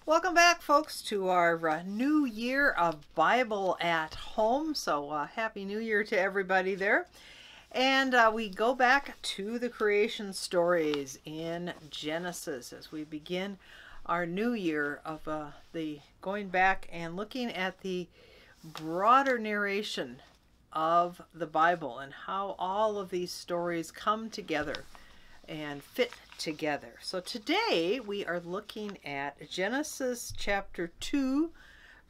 Welcome back, folks, to our new year of Bible at Home. So Happy New Year to everybody there. And we go back to the creation stories in Genesis as we begin our new year of the going back and looking at the broader narration of the Bible and how all of these stories come together and fit together. So today we are looking at Genesis chapter 2,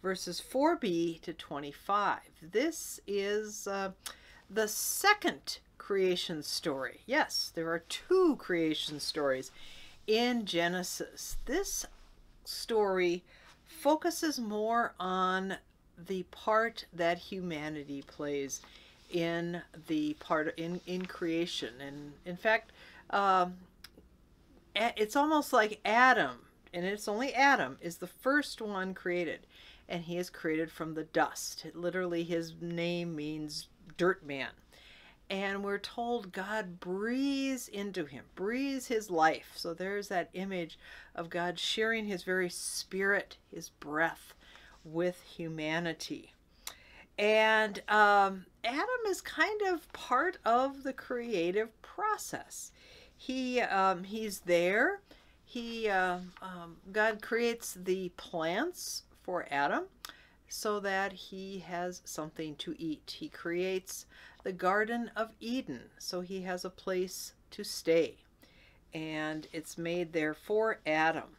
verses 4b to 25. This is the second creation story. Yes, there are two creation stories in Genesis. This story focuses more on the part that humanity plays in the part in creation. And in fact, it's almost like Adam, and it's only Adam, is the first one created, and he is created from the dust. Literally, his name means dirt man. And we're told God breathes into him, breathes his life. So there's that image of God sharing his very spirit, his breath, with humanity. And Adam is kind of part of the creative process. He's there. God creates the plants for Adam so that he has something to eat. He creates the Garden of Eden so he has a place to stay, and it's made there for Adam.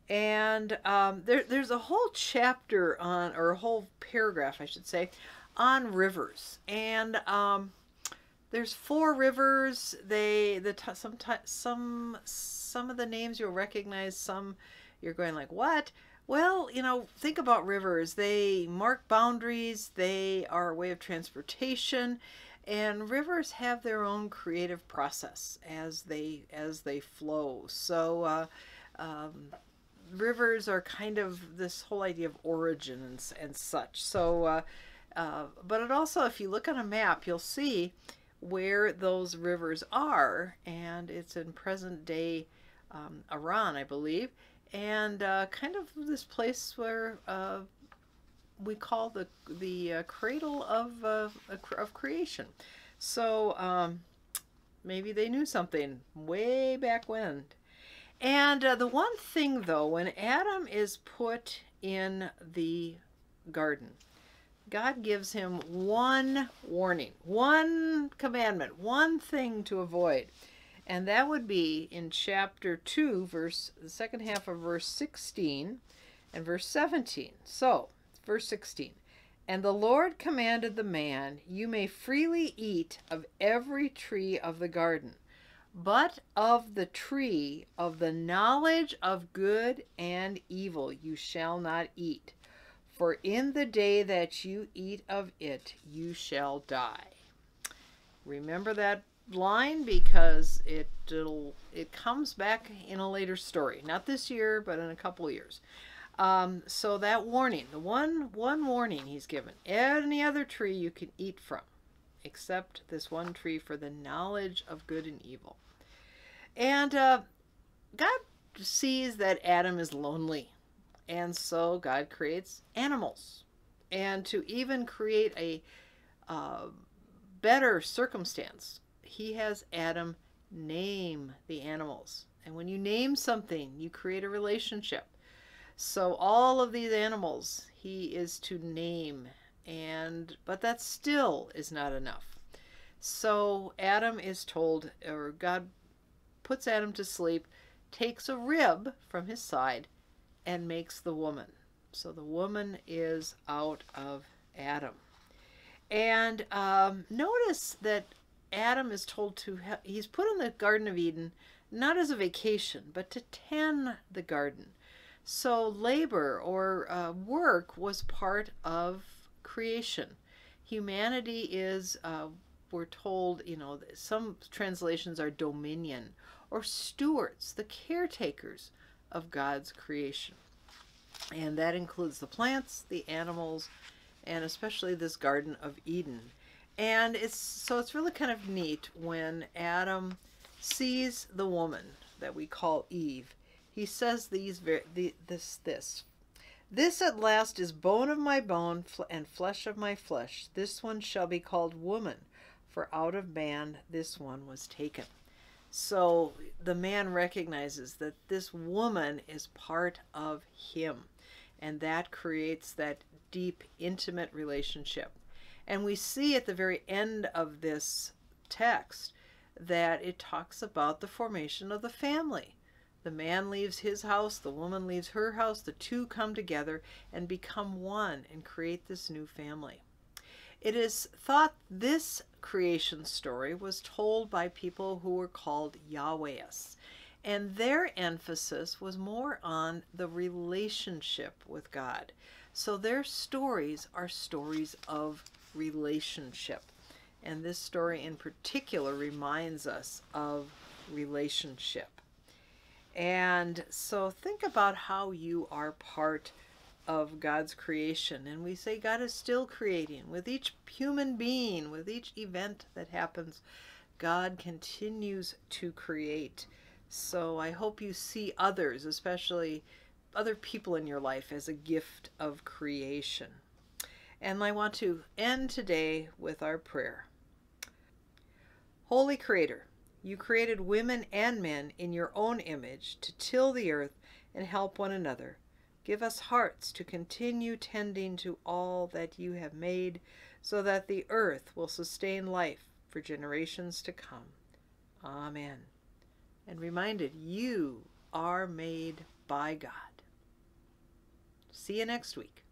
And there's a whole chapter on, or a whole paragraph, I should say, on rivers. And there's 4 rivers. Some of the names you'll recognize. Some you're going like, what? Well, think about rivers. They mark boundaries. They are a way of transportation, and rivers have their own creative process as they flow. So rivers are kind of this whole idea of origin and such. So, but it also, if you look on a map, you'll see where those rivers are, and it's in present day Iran, I believe, and kind of this place where we call the cradle of creation. So maybe they knew something way back when. And the one thing, though, when Adam is put in the garden, God gives him one warning, one commandment, one thing to avoid. And that would be in chapter 2, the second half of verse 16 and verse 17. So, verse 16. And the Lord commanded the man, you may freely eat of every tree of the garden, but of the tree of the knowledge of good and evil you shall not eat. For in the day that you eat of it, you shall die. Remember that line, because it comes back in a later story. Not this year, but in a couple of years. So that warning, the one warning he's given, any other tree you can eat from, except this one tree for the knowledge of good and evil. And God sees that Adam is lonely. And so God creates animals. And to even create a better circumstance, he has Adam name the animals. And when you name something, you create a relationship. So all of these animals he is to name, but that still is not enough. So Adam is told, or God puts Adam to sleep, takes a rib from his side, and makes the woman. So the woman is out of Adam. And notice that Adam is told he's put in the Garden of Eden not as a vacation, but to tend the garden. So labor or work was part of creation. Humanity is, we're told, some translations are dominion, or stewards, the caretakers of God's creation. And that includes the plants, the animals, and especially this Garden of Eden. And it's really kind of neat when Adam sees the woman that we call Eve, he says this at last is bone of my bone and flesh of my flesh. This one shall be called woman, for out of man this one was taken. So the man recognizes that this woman is part of him, and that creates that deep, intimate relationship. And we see at the very end of this text that it talks about the formation of the family. The man leaves his house, the woman leaves her house, the two come together and become one and create this new family. It is thought this creation story was told by people who were called Yahwehists, and their emphasis was more on the relationship with God. So their stories are stories of relationship. And this story in particular reminds us of relationship. And so think about how you are part of God's creation. And we say God is still creating. With each human being, with each event that happens, God continues to create. So I hope you see others, especially other people in your life, as a gift of creation. And I want to end today with our prayer. Holy Creator, you created women and men in your own image to till the earth and help one another. Give us hearts to continue tending to all that you have made, so that the earth will sustain life for generations to come. Amen. And reminded, you are made by God. See you next week.